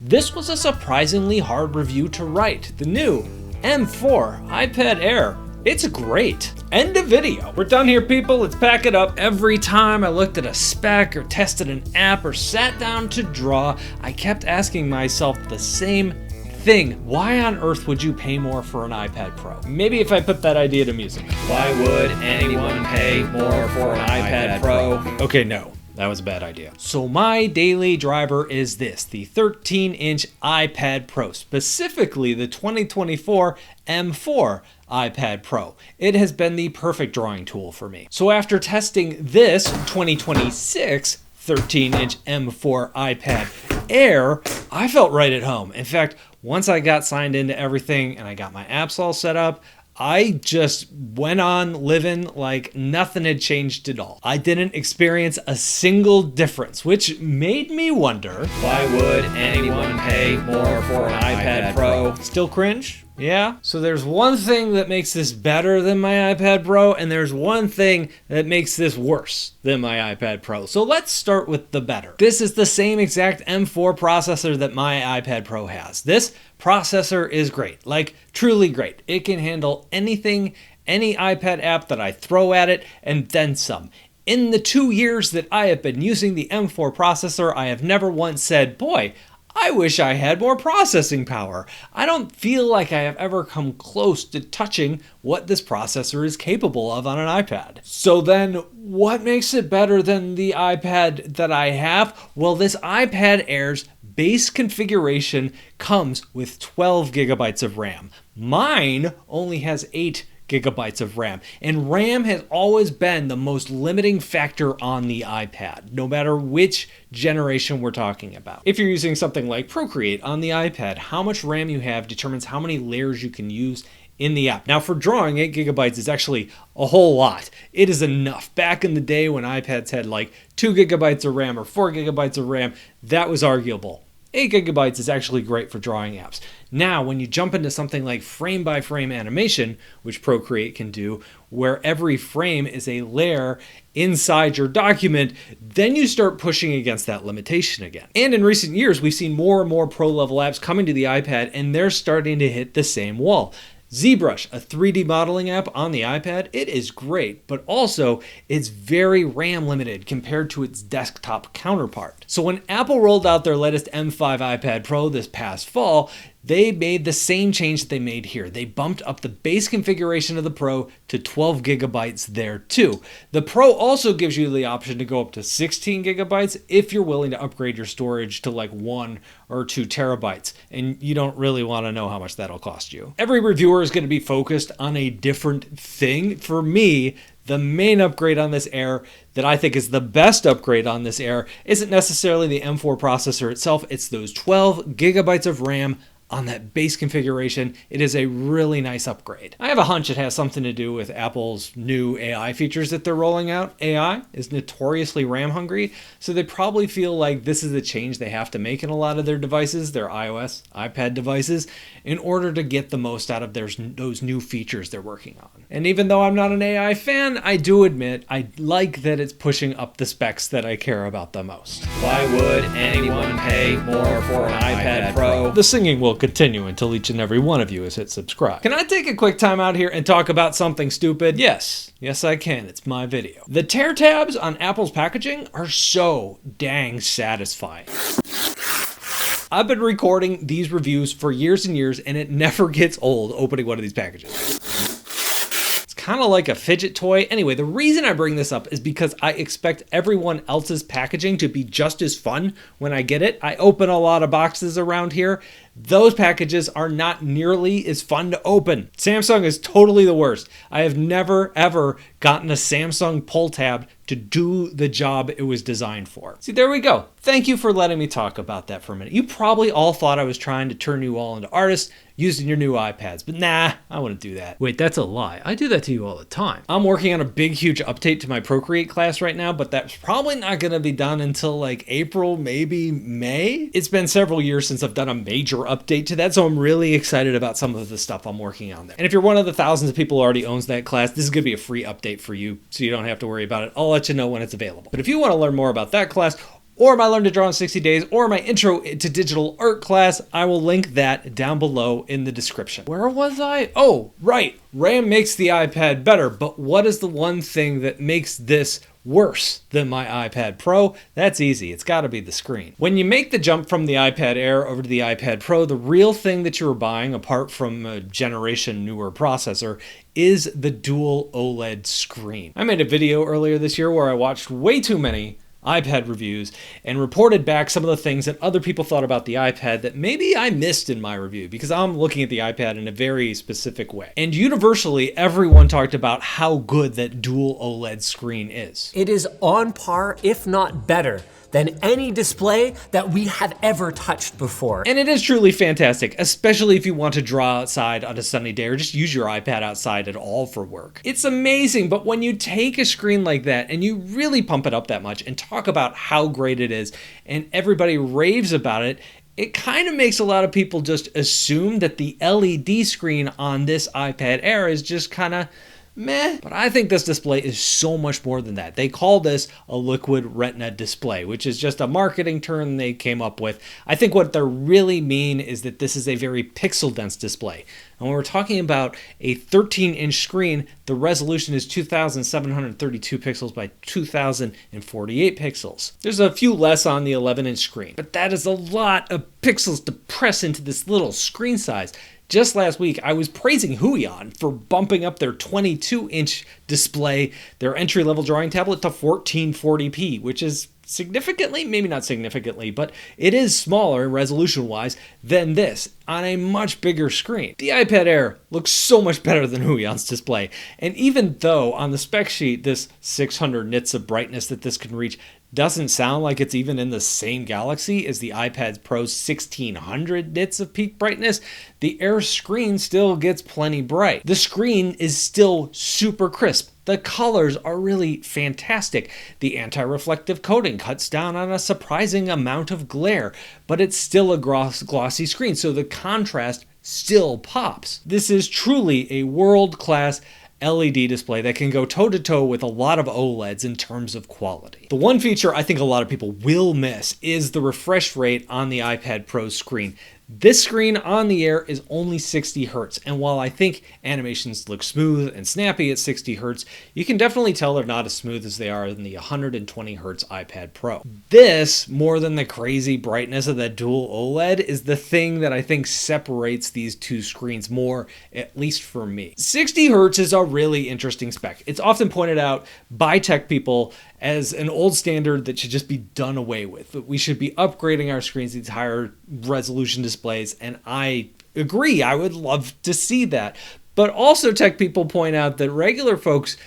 This was a surprisingly hard review to write. The new M4 iPad Air. It's great. End of video. We're done here, people. Let's pack it up. Every time I looked at a spec or tested an app or sat down to draw, I kept asking myself the same thing. Why on earth would you pay more for an iPad Pro? Maybe if I put that idea to music. Why would anyone pay more for an iPad Pro? Okay, no. That was a bad idea. So my daily driver is this, the 13-inch iPad Pro, specifically the 2024 M4 iPad Pro. It has been the perfect drawing tool for me. So after testing this 2026 13-inch M4 iPad Air, I felt right at home. In fact, once I got signed into everything and I got my apps all set up, I just went on living like nothing had changed at all. I didn't experience a single difference, which made me wonder, why would anyone pay more for an iPad Pro? Still cringe? Yeah? So there's one thing that makes this better than my iPad Pro, and there's one thing that makes this worse than my iPad Pro. So let's start with the better. This is the same exact M4 processor that my iPad Pro has. This processor is great, like truly great. It can handle anything, any iPad app that I throw at it, and then some. In the 2 years that I have been using the M4 processor, I have never once said, boy, I wish I had more processing power. I don't feel like I have ever come close to touching what this processor is capable of on an iPad. So then what makes it better than the iPad that I have? Well, this iPad Air's base configuration comes with 12 gigabytes of RAM. Mine only has 8 gigabytes of RAM. And RAM has always been the most limiting factor on the iPad, no matter which generation we're talking about. If you're using something like Procreate on the iPad, how much RAM you have determines how many layers you can use in the app. Now for drawing, 8 gigabytes is actually a whole lot. It is enough. Back in the day when iPads had like 2 gigabytes of RAM or 4 gigabytes of RAM, that was arguable. 8 gigabytes is actually great for drawing apps. Now, when you jump into something like frame-by-frame animation, which Procreate can do, where every frame is a layer inside your document, then you start pushing against that limitation again. And in recent years, we've seen more and more pro-level apps coming to the iPad, and they're starting to hit the same wall. ZBrush, a 3D modeling app on the iPad, it is great, but also it's very RAM limited compared to its desktop counterpart. So when Apple rolled out their latest M5 iPad Pro this past fall, they made the same change that they made here. They bumped up the base configuration of the Pro to 12 gigabytes there too. The Pro also gives you the option to go up to 16 gigabytes if you're willing to upgrade your storage to like 1 or 2 terabytes, and you don't really want to know how much that'll cost you. Every reviewer is going to be focused on a different thing. For me, the main upgrade on this Air that I think is the best upgrade on this Air isn't necessarily the M4 processor itself, it's those 12 gigabytes of RAM on that base configuration. It is a really nice upgrade. I have a hunch it has something to do with Apple's new AI features that they're rolling out. AI is notoriously RAM hungry, so they probably feel like this is a change they have to make in a lot of their devices, their iOS, iPad devices, in order to get the most out of those new features they're working on. And even though I'm not an AI fan, I do admit I like that it's pushing up the specs that I care about the most. Why would anyone pay more for an iPad Pro? The singing will continue until each and every one of you has hit subscribe. Can I take a quick time out here and talk about something stupid? Yes I can. It's my video. The tear tabs on Apple's packaging are so dang satisfying. I've been recording these reviews for years and years, and it never gets old opening one of these packages. Kind of like a fidget toy. Anyway, the reason I bring this up is because I expect everyone else's packaging to be just as fun when I get it. I open a lot of boxes around here. Those packages are not nearly as fun to open. Samsung is totally the worst. I have never, ever gotten a Samsung pull tab to do the job it was designed for. See, there we go. Thank you for letting me talk about that for a minute. You probably all thought I was trying to turn you all into artists using your new iPads, but nah, I wouldn't do that. Wait, that's a lie. I do that to you all the time. I'm working on a big, huge update to my Procreate class right now, but that's probably not gonna be done until like April, maybe May. It's been several years since I've done a major update to that, so I'm really excited about some of the stuff I'm working on there. And if you're one of the thousands of people who already owns that class, this is gonna be a free update for you, so you don't have to worry about it. I'll let you know when it's available. But if you wanna learn more about that class, or my Learn to Draw in 60 Days, or my Intro to Digital Art class. I will link that down below in the description. Where was I? Oh, right. RAM makes the iPad better, but what is the one thing that makes this worse than my iPad Pro? That's easy. It's got to be the screen. When you make the jump from the iPad Air over to the iPad Pro, the real thing that you're buying, apart from a generation newer processor, is the dual OLED screen. I made a video earlier this year where I watched way too many iPad reviews and reported back some of the things that other people thought about the iPad that maybe I missed in my review, because I'm looking at the iPad in a very specific way. And universally, everyone talked about how good that dual OLED screen is. It is on par, if not better, than any display that we have ever touched before. And it is truly fantastic, especially if you want to draw outside on a sunny day or just use your iPad outside at all for work. It's amazing, but when you take a screen like that and you really pump it up that much and talk about how great it is and everybody raves about it, it kind of makes a lot of people just assume that the LED screen on this iPad Air is just kind of meh. But I think this display is so much more than that. They call this a liquid retina display, which is just a marketing term they came up with. I think what they really mean is that this is a very pixel dense display. And when we're talking about a 13-inch screen, the resolution is 2,732 pixels by 2,048 pixels. There's a few less on the 11-inch screen, but that is a lot of pixels to press into this little screen size. Just last week, I was praising Huion for bumping up their 22-inch display, their entry-level drawing tablet, to 1440p, which is significantly, maybe not significantly, but it is smaller resolution-wise than this on a much bigger screen. The iPad Air looks so much better than Huion's display, and even though on the spec sheet this 600 nits of brightness that this can reach doesn't sound like it's even in the same galaxy as the iPad Pro's 1600 nits of peak brightness, the Air screen still gets plenty bright. The screen is still super crisp. The colors are really fantastic. The anti-reflective coating cuts down on a surprising amount of glare, but it's still a glossy screen, so the contrast still pops. This is truly a world-class LED display that can go toe-to-toe with a lot of OLEDs in terms of quality. The one feature I think a lot of people will miss is the refresh rate on the iPad Pro screen. This screen on the Air is only 60 Hz, and while I think animations look smooth and snappy at 60 Hz, you can definitely tell they're not as smooth as they are in the 120 Hz iPad Pro. This, more than the crazy brightness of that dual OLED, is the thing that I think separates these two screens more, at least for me. 60 Hz is a really interesting spec. It's often pointed out by tech people as an old standard that should just be done away with. We should be upgrading our screens to these higher resolution displays, and I agree. I would love to see that. But also tech people point out that regular folks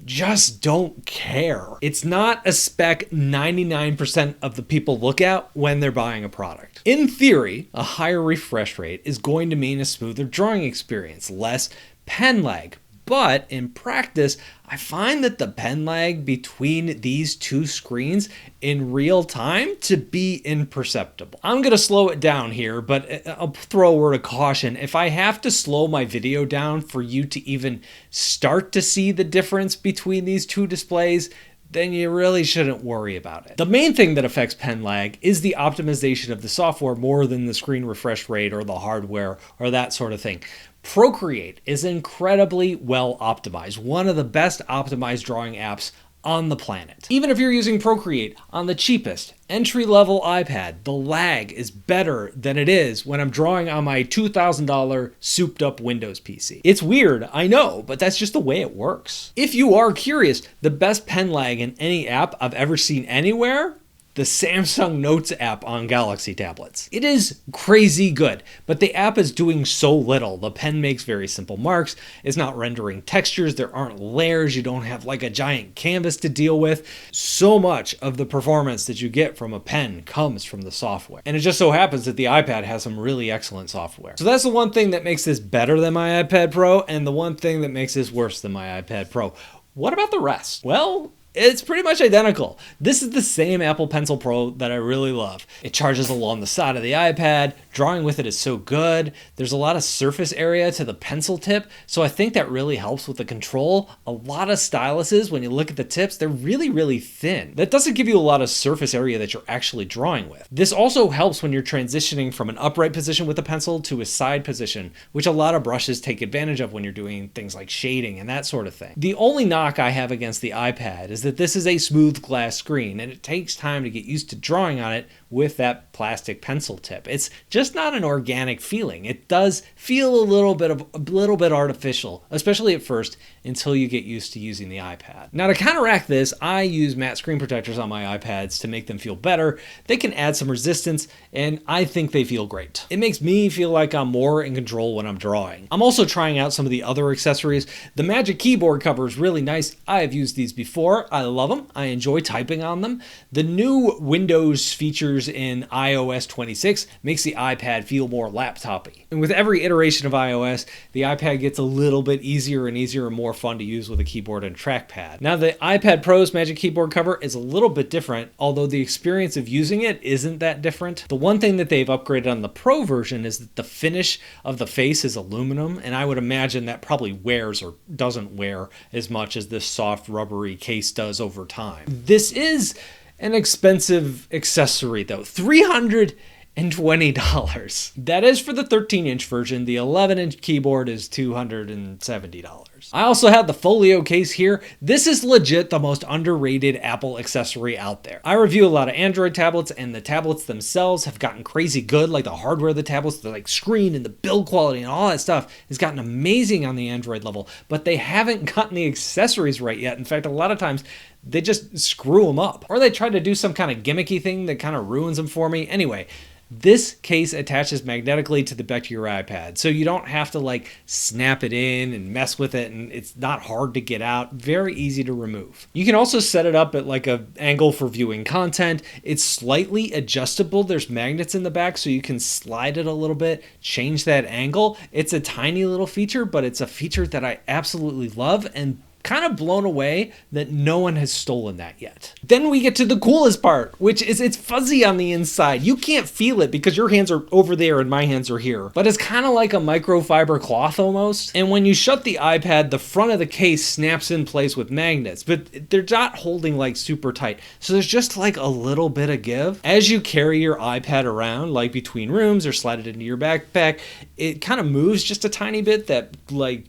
just don't care. It's not a spec 99% of the people look at when they're buying a product. In theory, a higher refresh rate is going to mean a smoother drawing experience, less pen lag. But in practice, I find that the pen lag between these two screens in real time to be imperceptible. I'm going to slow it down here, but I'll throw a word of caution. If I have to slow my video down for you to even start to see the difference between these two displays, then you really shouldn't worry about it. The main thing that affects pen lag is the optimization of the software more than the screen refresh rate or the hardware or that sort of thing. Procreate is incredibly well optimized, one of the best optimized drawing apps on the planet. Even if you're using Procreate on the cheapest entry-level iPad, the lag is better than it is when I'm drawing on my $2,000 souped-up Windows PC. It's weird, I know, but that's just the way it works. If you are curious, the best pen lag in any app I've ever seen anywhere, the Samsung Notes app on Galaxy tablets. It is crazy good, but the app is doing so little. The pen makes very simple marks. It's not rendering textures. There aren't layers. You don't have like a giant canvas to deal with. So much of the performance that you get from a pen comes from the software. And it just so happens that the iPad has some really excellent software. So that's the one thing that makes this better than my iPad Pro, and the one thing that makes this worse than my iPad Pro. What about the rest? Well, It's pretty much identical. This is the same Apple Pencil Pro that I really love. It charges along the side of the iPad. Drawing with it is so good. There's a lot of surface area to the pencil tip, so I think that really helps with the control. A lot of styluses, when you look at the tips, they're really, really thin. That doesn't give you a lot of surface area that you're actually drawing with. This also helps when you're transitioning from an upright position with a pencil to a side position, which a lot of brushes take advantage of when you're doing things like shading and that sort of thing. The only knock I have against the iPad is that this is a smooth glass screen, and it takes time to get used to drawing on it with that plastic pencil tip. It's just not an organic feeling. It does feel a little bit artificial, especially at first, until you get used to using the iPad. Now, to counteract this, I use matte screen protectors on my iPads to make them feel better. They can add some resistance, and I think they feel great. It makes me feel like I'm more in control when I'm drawing. I'm also trying out some of the other accessories. The Magic Keyboard cover is really nice. I have used these before. I love them. I enjoy typing on them. The new Windows features in iOS 26 makes the iPad feel more laptop-y. And with every iteration of iOS, the iPad gets a little bit easier and easier and more fun to use with a keyboard and trackpad. Now, the iPad Pro's Magic Keyboard cover is a little bit different, although the experience of using it isn't that different. The one thing that they've upgraded on the Pro version is that the finish of the face is aluminum, and I would imagine that probably wears or doesn't wear as much as this soft rubbery case does over time. This is an expensive accessory though, $320. That is for the 13-inch version. The 11-inch keyboard is $270. I also have the Folio case here. This is legit the most underrated Apple accessory out there. I review a lot of Android tablets, and the tablets themselves have gotten crazy good. Like the hardware of the tablets, the screen and the build quality and all that stuff has gotten amazing on the Android level, but they haven't gotten the accessories right yet. In fact, a lot of times they just screw them up, or they try to do some kind of gimmicky thing that kind of ruins them for me. Anyway, this case attaches magnetically to the back of your iPad, so you don't have to snap it in and mess with it, and it's not hard to get out. Very easy to remove. You can also set it up at an angle for viewing content. It's slightly adjustable. There's magnets in the back, so you can slide it a little bit, change that angle. It's a tiny little feature, but it's a feature that I absolutely love, and kind of blown away that no one has stolen that yet. Then we get to the coolest part, which is it's fuzzy on the inside. You can't feel it because your hands are over there and my hands are here, but it's kind of like a microfiber cloth almost. And when you shut the iPad, the front of the case snaps in place with magnets, but they're not holding super tight. So there's just a little bit of give. As you carry your iPad around, between rooms or slide it into your backpack, it kind of moves just a tiny bit, that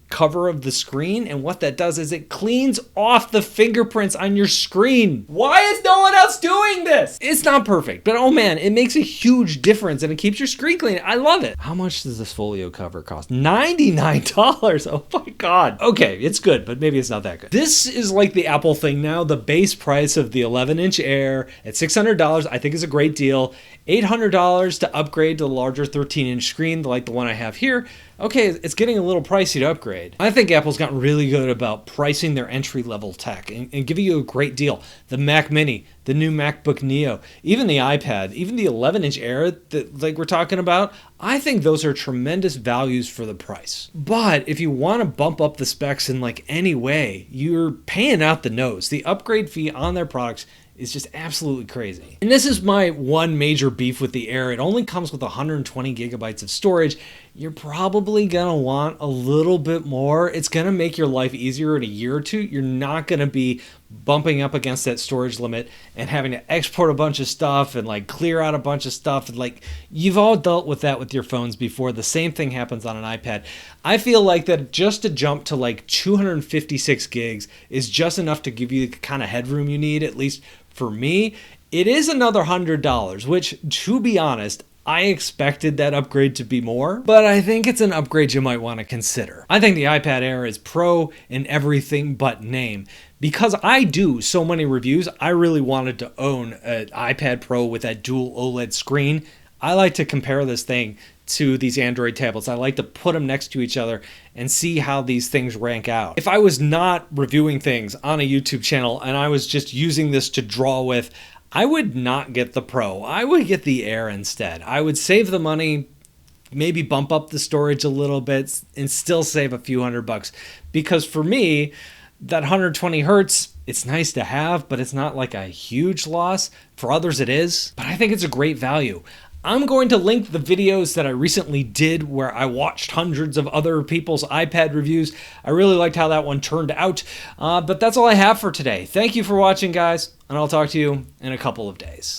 cover of the screen. And what that does is it cleans off the fingerprints on your screen. Why is no one else doing this? It's not perfect, but oh man, it makes a huge difference and it keeps your screen clean. I love it. How much does this Folio cover cost? $99. Oh my God. Okay, it's good, but maybe it's not that good. This is like the Apple thing now. The base price of the 11-inch Air at $600, I think is a great deal. $800 to upgrade to the larger 13-inch screen, like the one I have here. Okay, it's getting a little pricey to upgrade. I think Apple's gotten really good about pricing their entry-level tech and giving you a great deal. The Mac Mini, the new MacBook Neo, even the iPad, even the 11-inch Air that we're talking about, I think those are tremendous values for the price. But if you want to bump up the specs in any way, you're paying out the nose. The upgrade fee on their products is just absolutely crazy. And this is my one major beef with the Air. It only comes with 120 gigabytes of storage. You're probably gonna want a little bit more. It's gonna make your life easier in a year or two. You're not gonna be bumping up against that storage limit and having to export a bunch of stuff and clear out a bunch of stuff. And you've all dealt with that with your phones before. The same thing happens on an iPad. I feel that just to jump to 256 gigs is just enough to give you the kind of headroom you need, at least for me. It is another $100, which, to be honest, I expected that upgrade to be more, but I think it's an upgrade you might want to consider. I think the iPad Air is pro in everything but name. Because I do so many reviews, I really wanted to own an iPad Pro with that dual OLED screen. I like to compare this thing to these Android tablets. I like to put them next to each other and see how these things rank out. If I was not reviewing things on a YouTube channel and I was just using this to draw with, I would not get the Pro. I would get the Air instead. I would save the money, maybe bump up the storage a little bit and still save a few $100. Because for me, that 120 hertz, It's nice to have, but it's not like a huge loss. For others it is, but I think it's a great value. I'm going to link the videos that I recently did where I watched hundreds of other people's iPad reviews. I really liked how that one turned out, but that's all I have for today. Thank you for watching, guys, and I'll talk to you in a couple of days.